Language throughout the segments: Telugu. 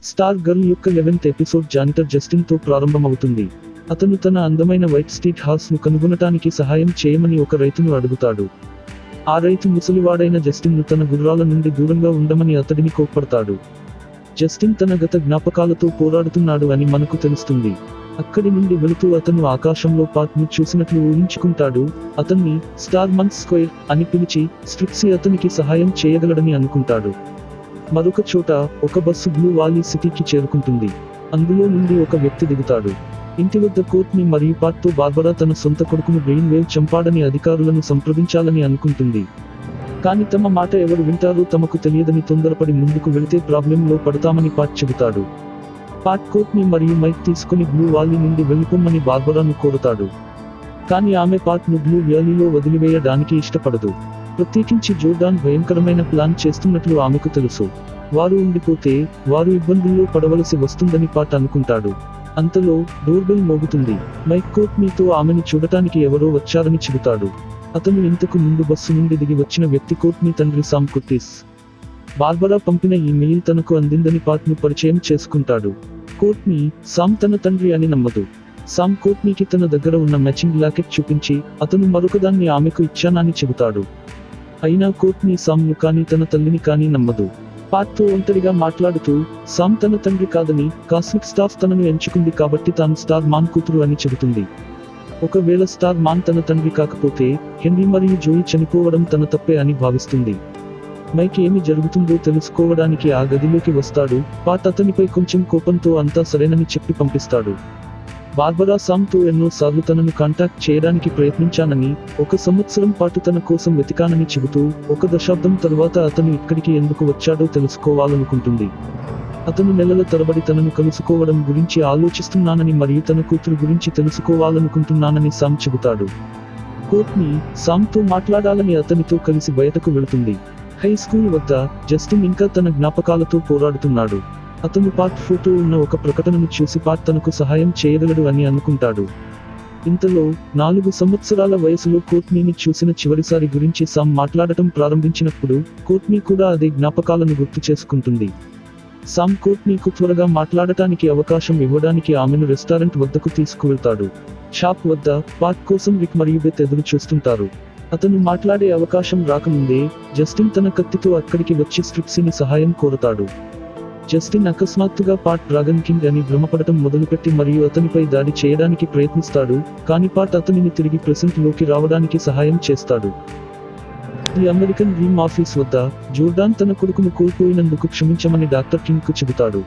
స్టార్ గర్ల్ యొక్క 11th ఎపిసోడ్ జానిటర్ జస్టిన్తో ప్రారంభమవుతుంది. అతను తన అందమైన వైట్ స్ట్రీట్ హార్స్ను కనుగొనటానికి సహాయం చేయమని ఒక రైతును అడుగుతాడు. ఆ రైతు ముసలివాడైన జస్టిన్ను తన గుర్రాల నుండి దూరంగా ఉండమని అతడిని కోప్పడతాడు. జస్టిన్ తన గత జ్ఞాపకాలతో పోరాడుతున్నాడు అని మనకు తెలుస్తుంది. అక్కడి నుండి వెళుతూ అతను ఆకాశంలో పాట్ను చూసినట్లు ఊహించుకుంటాడు. అతన్ని స్టార్ మన్ స్క్వేర్ అని పిలిచి స్ట్రిప్సీ అతనికి సహాయం చేయగలడని అనుకుంటాడు. మరొక చోట ఒక బస్సు బ్లూ వాలీ సిటీకి చేరుకుంటుంది. అందులో నుండి ఒక వ్యక్తి దిగుతాడు. ఇంటి వద్ద కోర్ట్నీ మరియు పాట్తో బార్బరా తన సొంత కొడుకును బ్రెయిన్ వేవ్ చంపాడని అధికారులను సంప్రదించాలని అనుకుంటుంది. కానీ తమ మాట ఎవరు వింటారో తమకు తెలియదని తొందరపడి ముందుకు వెళితే ప్రాబ్లంలో పడతామని పాట్ చెబుతాడు. పాట్ కోర్ట్నీ మరియు మైక్ తీసుకుని బ్లూ వాలీ నుండి వెళ్ళిపోమ్మని బార్బరాను కోరుతాడు. కానీ ఆమె పాట్ను బ్లూ వ్యాలీలో వదిలివేయడానికి ఇష్టపడదు. ప్రత్యేకించి జోర్డాన్ భయంకరమైన ప్లాన్ చేస్తున్నట్లు ఆమెకు తెలుసు. వారు ఉండిపోతే వారు ఇబ్బందుల్లో పడవలసి వస్తుందని పాట్ అనుకుంటాడు. అంతలో డోర్బెల్ మోగుతుంది. మైక్ కోర్ట్నీతో ఆమెను చూడటానికి ఎవరో వచ్చారని చెబుతాడు. అతను ఇంతకు ముందు బస్సు నుండి దిగి వచ్చిన వ్యక్తి కోర్ట్నీ తండ్రి సామ్ కుర్టిస్. బార్బరా పంపిన ఈ మెయిల్ తనకు అందిందని పాట్ను పరిచయం చేసుకుంటాడు. కోర్ట్నీ సామ్ తన తండ్రి అని నమ్మదు. సామ్ కోర్ట్నీకి తన దగ్గర ఉన్న మ్యాచింగ్ లాకెట్ చూపించి అతను మరొకదాన్ని ఆమెకు ఇచ్చానని చెబుతాడు. అయినా కోర్ట్నీ సామ్ను కానీ తన తల్లిని కానీ నమ్మదు. పాట్తో ఒంటరిగా మాట్లాడుతూ సామ్ తన తండ్రి కాదని, కాస్మిక్ స్టాఫ్ తనను ఎంచుకుంది కాబట్టి తాను స్టార్ మాన్ కూతురు అని చెబుతుంది. ఒకవేళ స్టార్ మాన్ తన తండ్రి కాకపోతే హెన్రీ మరియు జోయి చనిపోవడం తన తప్పే అని భావిస్తుంది. మైక్ ఏమి జరుగుతుందో తెలుసుకోవడానికి ఆ గదిలోకి వస్తాడు. పాట్ అతనిపై కొంచెం కోపంతో అంతా సరేనని చెప్పి పంపిస్తాడు. బార్బరా సామ్తో ఎన్నోసార్లు తనను కాంటాక్ట్ చేయడానికి ప్రయత్నించానని, 1 సంవత్సరం పాటు తన కోసం వెతికానని చెబుతూ 1 దశాబ్దం తరువాత అతను ఇక్కడికి ఎందుకు వచ్చాడో తెలుసుకోవాలనుకుంటుంది. అతను నెలల తరబడి తనను కలుసుకోవడం గురించి ఆలోచిస్తున్నానని మరియు తన కూతురు గురించి తెలుసుకోవాలనుకుంటున్నానని సామ్ చెబుతాడు. కోర్ట్నీ సామ్తో మాట్లాడాలని అతనితో కలిసి బయటకు వెళుతుంది. హై స్కూల్ వద్ద జస్టిన్ ఇంకా తన జ్ఞాపకాలతో పోరాడుతున్నాడు. అతను పాట్ ఫోటో ఉన్న ఒక ప్రకటనను చూసి పాట్ తనకు సహాయం చేయగలడు అని అనుకుంటాడు. ఇంతలో 4 సంవత్సరాల వయసులో కోర్ట్నీని చూసిన చివరిసారి గురించి సామ్ మాట్లాడటం ప్రారంభించినప్పుడు కోర్ట్నీ కూడా అదే జ్ఞాపకాలను గుర్తు చేసుకుంటుంది. సామ్ కోర్ట్నీకు త్వరగా మాట్లాడటానికి అవకాశం ఇవ్వడానికి ఆమెను రెస్టారెంట్ వద్దకు తీసుకువెళ్తాడు. షాప్ వద్ద పాట్ కోసం రిక్ మరియు బెత్ ఎదురు చూస్తుంటారు. అతను మాట్లాడే అవకాశం రాకముందే జస్టిన్ తన కత్తితో అక్కడికి వచ్చి స్ట్రిప్సీని సహాయం కోరుతాడు. జస్టిన్ అకస్మాత్తుగా పాట్ డ్రాగన్ కింగ్ అని భ్రమపడటం మొదలుపెట్టి మరియు అతనిపై దాడి చేయడానికి ప్రయత్నిస్తాడు. కానీ పాట్ అతనిని తిరిగి ప్రెసెంట్ లోకి రావడానికి సహాయం చేస్తాడు. ది అమెరికన్ డ్రీమ్ ఆఫీస్ వద్ద జోర్డాన్ తన కొడుకును కోల్పోయినందుకు క్షమించమని డాక్టర్ కింగ్ కు చెబుతాడు.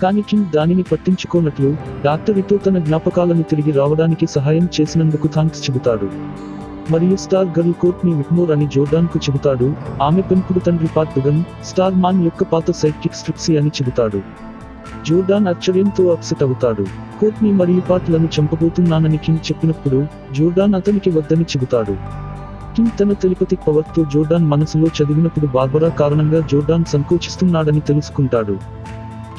కానీ కింగ్ దానిని పట్టించుకోనట్లు డాక్టర్ ఇతో తన జ్ఞాపకాలను తిరిగి రావడానికి సహాయం చేసినందుకు థాంక్స్ చెబుతాడు. మరియు స్టార్ గర్ల్ కోర్ట్నీ విట్మోర్ అని జోర్డాన్ కు చెబుతాడు. ఆమె పెంపుడు తండ్రి పాట్ డుగన్ స్టార్ మాన్ యొక్క పాత సైడ్ కిక్ స్ట్రిప్సీ అని చెబుతాడు. జోర్డాన్ ఆశ్చర్యంతో అప్సెట్ అవుతాడు. కోర్ట్నీ మరియు పాట్ లను చంపబోతున్నానని కింగ్ చెప్పినప్పుడు జోర్డాన్ అతనికి వద్దని చెబుతాడు. కింగ్ తన టెలిపతిక్ పవర్తో జోర్డాన్ మనసులో చదివినప్పుడు బార్బరా కారణంగా జోర్డాన్ సంకోచిస్తున్నాడని తెలుసుకుంటాడు.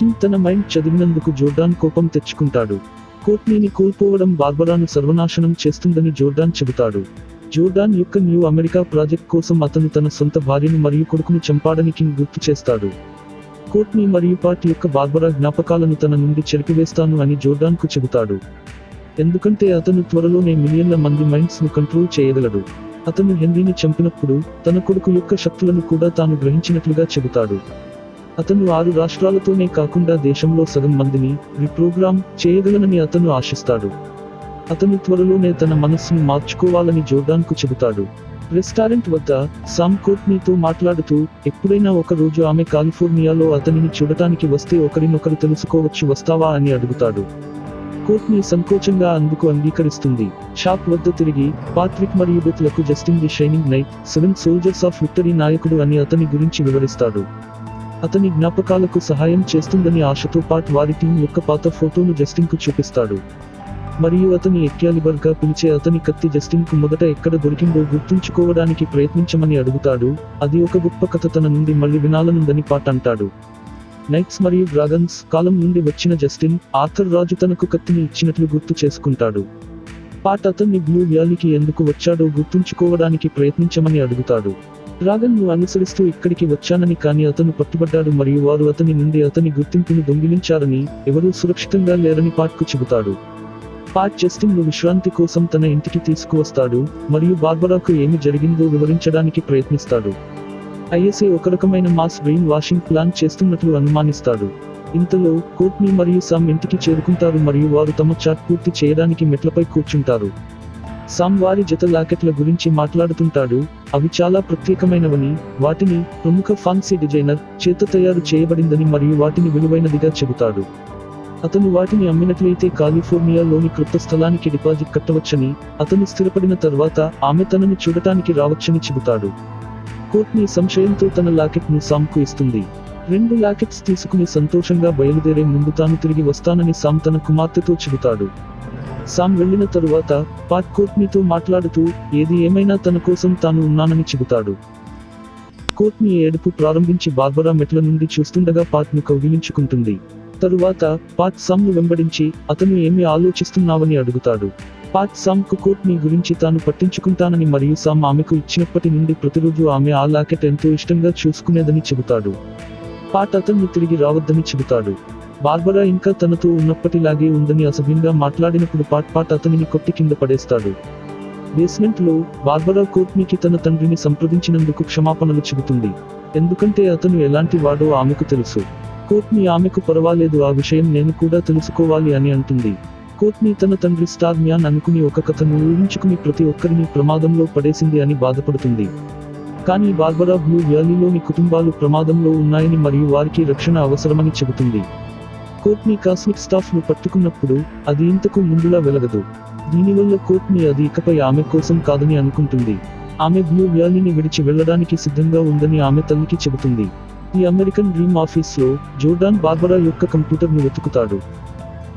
కింగ్ తన మైండ్ చదివినందుకు జోర్డాన్ కోపం తెచ్చుకుంటాడు. కోర్ట్నీని కోల్పోవడం బార్బరాను సర్వనాశనం చేస్తుందని జోర్డాన్ చెబుతాడు. జోర్డాన్ యొక్క న్యూ అమెరికా ప్రాజెక్ట్ కోసం అతను తన సొంత భార్యను మరియు కొడుకును చంపాడని కింగ్ గుర్తు చేస్తాడు. కోర్ట్నీ మరియు పాట్ యొక్క బార్బరా జ్ఞాపకాలను తన నుండి చెరిపివేస్తాను అని జోర్డాన్ కు చెబుతాడు. ఎందుకంటే అతను త్వరలోనే మిలియన్ల మంది మైండ్స్ ను కంట్రోల్ చేయగలడు. అతను హెన్రీని చంపినప్పుడు తన కొడుకు యొక్క శక్తులను కూడా తాను గ్రహించినట్లుగా చెబుతాడు. అతను 6 రాష్ట్రాలతోనే కాకుండా దేశంలో సగం మందిని రీప్రోగ్రామ్ చేయగలనని అతను ఆశిస్తాడు. అతను త్వరలోనే తన మనస్సును మార్చుకోవాలని జోర్డాన్ కు చెబుతాడు. రెస్టారెంట్ వద్ద సామ్ కోర్ట్నీతో మాట్లాడుతూ ఎప్పుడైనా ఒక రోజు ఆమె కాలిఫోర్నియాలో అతనిని చూడటానికి వస్తే ఒకరినొకరు తెలుసుకోవచ్చు, వస్తావా అని అడుగుతాడు. కోర్ట్నీ సంకోచంగా అందుకు అంగీకరిస్తుంది. షాప్ వద్ద తిరిగి పాట్రిక్ మరియు బెత్ లకు Justin the shining night 7 soldiers of victory నాయకుడు అని అతని గురించి వివరిస్తాడు. అతని జ్ఞాపకాలకు సహాయం చేస్తుందని ఆశతో పాట్ వారి టీం యొక్క పాత ఫోటోను జస్టిన్ కు చూపిస్తాడు. మరియు అతని ఎక్యాలిబర్ గా పిలిచే అతని కత్తి జస్టిన్ కు మొదట ఎక్కడ దొరికిందో గుర్తుంచుకోవడానికి ప్రయత్నించమని అడుగుతాడు. అది ఒక గొప్ప కథ తన నుండి మళ్ళీ వినాలనుందని పాట్ అంటాడు. నైట్స్ మరియు డ్రాగన్స్ కాలం నుండి వచ్చిన జస్టిన్ ఆర్థర్ రాజు తనకు కత్తిని ఇచ్చినట్లు గుర్తు చేసుకుంటాడు. పాట్ అతన్ని బ్లూ వ్యాలీకి ఎందుకు వచ్చాడో గుర్తుంచుకోవడానికి ప్రయత్నించమని అడుగుతాడు. డ్రాగన్ ను అనుసరిస్తూ ఇక్కడికి వచ్చానని కానీ అతను పట్టుబడ్డాడు మరియు వారు అతని నుండి అతని గుర్తింపును దొంగిలించారని, ఎవరూ సురక్షితంగా లేరని పాట్కు చెబుతాడు. పాట్ జస్టిన్ ను విశ్రాంతి కోసం తన ఇంటికి తీసుకువస్తాడు మరియు బార్బరాకు ఏమి జరిగిందో వివరించడానికి ప్రయత్నిస్తాడు. ఐఎస్ఏ ఒక రకమైన మాస్ బ్రెయిన్ వాషింగ్ ప్లాన్ చేస్తున్నట్లు అనుమానిస్తాడు. ఇంతలో కోర్ట్నీ మరియు సామ్ ఇంటికి చేరుకుంటారు మరియు వారు తమ చాట్ పూర్తి చేయడానికి మెట్లపై కూర్చుంటారు. సామ్ వారి జత లాకెట్ల గురించి మాట్లాడుతుంటాడు, అవి చాలా ప్రత్యేకమైనవని, వాటిని ప్రముఖ ఫాన్సీ డిజైనర్ చేత తయారు చేయబడిందని మరియు వాటిని విలువైనదిగా చెబుతాడు. అతను వాటిని అమ్మినట్లయితే కాలిఫోర్నియాలోని క్రొత్త స్థలానికి డిపాజిట్ కట్టవచ్చని, అతను స్థిరపడిన తర్వాత ఆమె తనను చూడటానికి రావచ్చని చెబుతాడు. కోర్ట్నీ సంశయంతో తన లాకెట్ను సామ్కు ఇస్తుంది. 2 లాకెట్స్ తీసుకుని సంతోషంగా బయలుదేరే ముందు తాను తిరిగి వస్తానని సామ్ తన కుమార్తెతో చెబుతాడు. సామ్ వెళ్లిన తరువాత పాట్ కోర్ట్నీతో మాట్లాడుతూ ఏది ఏమైనా తన కోసం తాను ఉన్నానని చెబుతాడు. కోర్ట్నీ ఏడుపు ప్రారంభించి బార్బరా మెట్ల నుండి చూస్తుండగా పాట్ను కౌగిలించుకుంటుంది. తరువాత పాట్ సామ్ను వెంబడించి అతను ఏమి ఆలోచిస్తున్నావని అడుగుతాడు. పాట్ సామ్కు కోర్ట్నీ గురించి తాను పట్టించుకుంటానని మరియు సామ్ ఆమెకు ఇచ్చినప్పటి నుండి ప్రతిరోజు ఆమె ఆ లాకెట్ ఎంతో ఇష్టంగా చూసుకునేదని చెబుతాడు. పాట్ అతన్ని తిరిగి రావద్దని చెబుతాడు. బార్బరా ఇంకా తనతో ఉన్నప్పటిలాగే ఉందని అసభ్యంగా మాట్లాడినప్పుడు పాట్ అతనిని కొట్టి కింద పడేస్తాడు. బేస్మెంట్లో బార్బరా కోర్ట్నీకి తన తండ్రిని సంప్రదించినందుకు క్షమాపణలు చెబుతుంది. ఎందుకంటే అతను ఎలాంటి వాడో ఆమెకు తెలుసు. కోర్ట్నీ ఆమెకు పర్వాలేదు, ఆ విషయం నేను కూడా తెలుసుకోవాలి అని అంటుంది. కోర్ట్నీ తన తండ్రి స్టార్ మ్యాన్ అనుకుని ఒక కథను ఊహించుకుని ప్రతి ఒక్కరిని ప్రమాదంలో పడేసింది అని బాధపడుతుంది. కానీ బార్బరా బ్లూ వ్యాలీలోని కుటుంబాలు ప్రమాదంలో ఉన్నాయని మరియు వారికి రక్షణ అవసరమని చెబుతుంది. కోర్ట్నీ కాస్మిక్ స్టాఫ్ ను పట్టుకున్నప్పుడు అది ఇంతకు ముందులా వెలగదు. దీనివల్ల కోర్ట్నీ అది ఇకపై ఆమె కోసం కాదని అనుకుంటుంది. ఆమె బ్లూ వ్యాలీని విడిచి వెళ్లడానికి సిద్ధంగా ఉందని ఆమె తల్లికి చెబుతుంది. ది అమెరికన్ డ్రీమ్ ఆఫీస్లో జోర్డాన్ బార్బరా యొక్క కంప్యూటర్ను వెతుకుతాడు.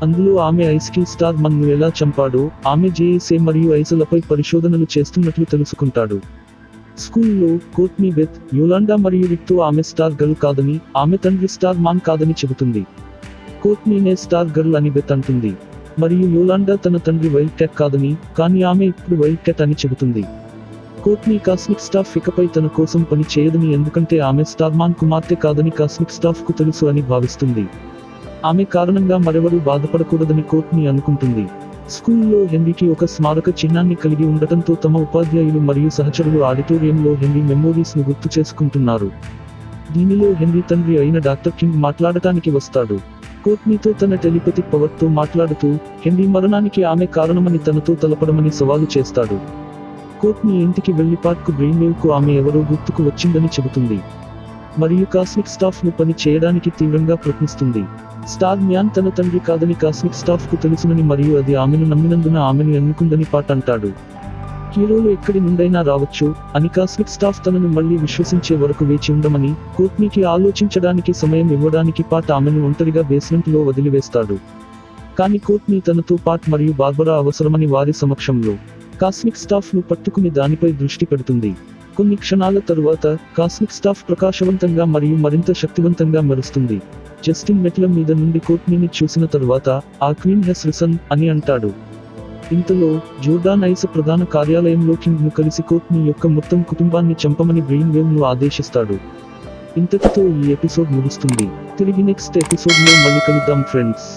అందులో ఆమె ఐస్కిల్ స్టార్ మన్ ను ఎలా చంపాడో, ఆమె జేఎస్ఏ మరియు ఐసలపై పరిశోధనలు చేస్తున్నట్లు తెలుసుకుంటాడు. స్కూల్లో కోర్ట్నీ బెత్, యోలాండా మరియు రిక్తో ఆమె స్టార్ గర్ల్ కాదని, ఆమె తండ్రి స్టార్ మాన్ కాదని చెబుతుంది. కోర్ట్నీనే స్టార్ గర్ల్ అని బెత్ అంటుంది మరియు యోలాండా తన తండ్రి వైల్డ్ క్యాట్ కాదని, కానీ ఆమె ఇప్పుడు వైల్డ్ క్యాట్ అని చెబుతుంది. కోర్ట్నీ కాస్మిక్ స్టాఫ్ ఇకపై తన కోసం పని చేయదని, ఎందుకంటే ఆమె స్టార్ మాన్ కుమార్తె కాదని కాస్మిక్ స్టాఫ్ కు తెలుసు అని భావిస్తుంది. ఆమె కారణంగా మరెవరూ బాధపడకూడదని కోర్ట్నీ అనుకుంటుంది. స్కూల్లో హెన్రీకి ఒక స్మారక చిహ్నాన్ని కలిగి ఉండటంతో తమ ఉపాధ్యాయులు మరియు సహచరులు ఆడిటోరియంలో హెన్రీ మెమోరీస్ ను గుర్తు చేసుకుంటున్నారు. దీనిలో హెన్రీ తండ్రి అయిన డాక్టర్ కింగ్ మాట్లాడటానికి వస్తాడు. కోర్ట్నీతో తన టెలిపతిక్ పవర్ తో మాట్లాడుతూ హెన్రీ మరణానికి ఆమె కారణమని తనతో తలపడమని సవాలు చేస్తాడు. కోర్ట్నీ ఇంటికి వెళ్లి పాట్కు బ్రెయిన్ వేవ్ కు ఆమె ఎవరో గుర్తుకు వచ్చిందని చెబుతుంది మరియు కాస్మిక్ స్టాఫ్ ను పని చేయడానికి తీవ్రంగా ప్రయత్నిస్తుంది. స్టార్ మ్యాన్ తన తండ్రి కాదని కాస్మిక్ స్టాఫ్ కు తెలుసునని మరియు అది ఆమెను నమ్మినందున ఆమెను ఎన్నుకుందని పాట్ అంటాడు. హీరోలు ఎక్కడి నుండైనా రావచ్చు అని కాస్మిక్ స్టాఫ్ తనను మళ్లీ విశ్వసించే వరకు వేచి ఉండమని, కోర్ట్నీకి ఆలోచించడానికి సమయం ఇవ్వడానికి పాట్ ఆమెను ఒంటరిగా బేస్మెంట్ లో వదిలివేస్తాడు. కానీ కోర్ట్నీ తనతో పాట్ మరియు బార్బరా అవసరమని వారి సమక్షంలో కాస్మిక్ స్టాఫ్ ను పట్టుకుని దానిపై దృష్టి పెడుతుంది. కొన్ని క్షణాల తరువాత కాస్మిక్ స్టాఫ్ ప్రకాశవంతంగా మరియు మరింత శక్తివంతంగా మెరుస్తుంది. జస్టిన్ మెట్ల మీద నుండి కోర్ట్నీని చూసిన తరువాత ఆ క్వీన్ హెస్ రిసన్ అని అంటాడు. ఇంతలో జోర్డాన్ ఐస ప్రధాన కార్యాలయంలో కింగ్ ను కలిసి కోర్ట్నీ యొక్క మొత్తం కుటుంబాన్ని చంపమని బ్రెయిన్ వేవ్ ను ఆదేశిస్తాడు. ఇంతటితో ఈ ఎపిసోడ్ ముగుస్తుంది. తిరిగి నెక్స్ట్ ఎపిసోడ్ లో మళ్ళీ కలుద్దాం ఫ్రెండ్స్.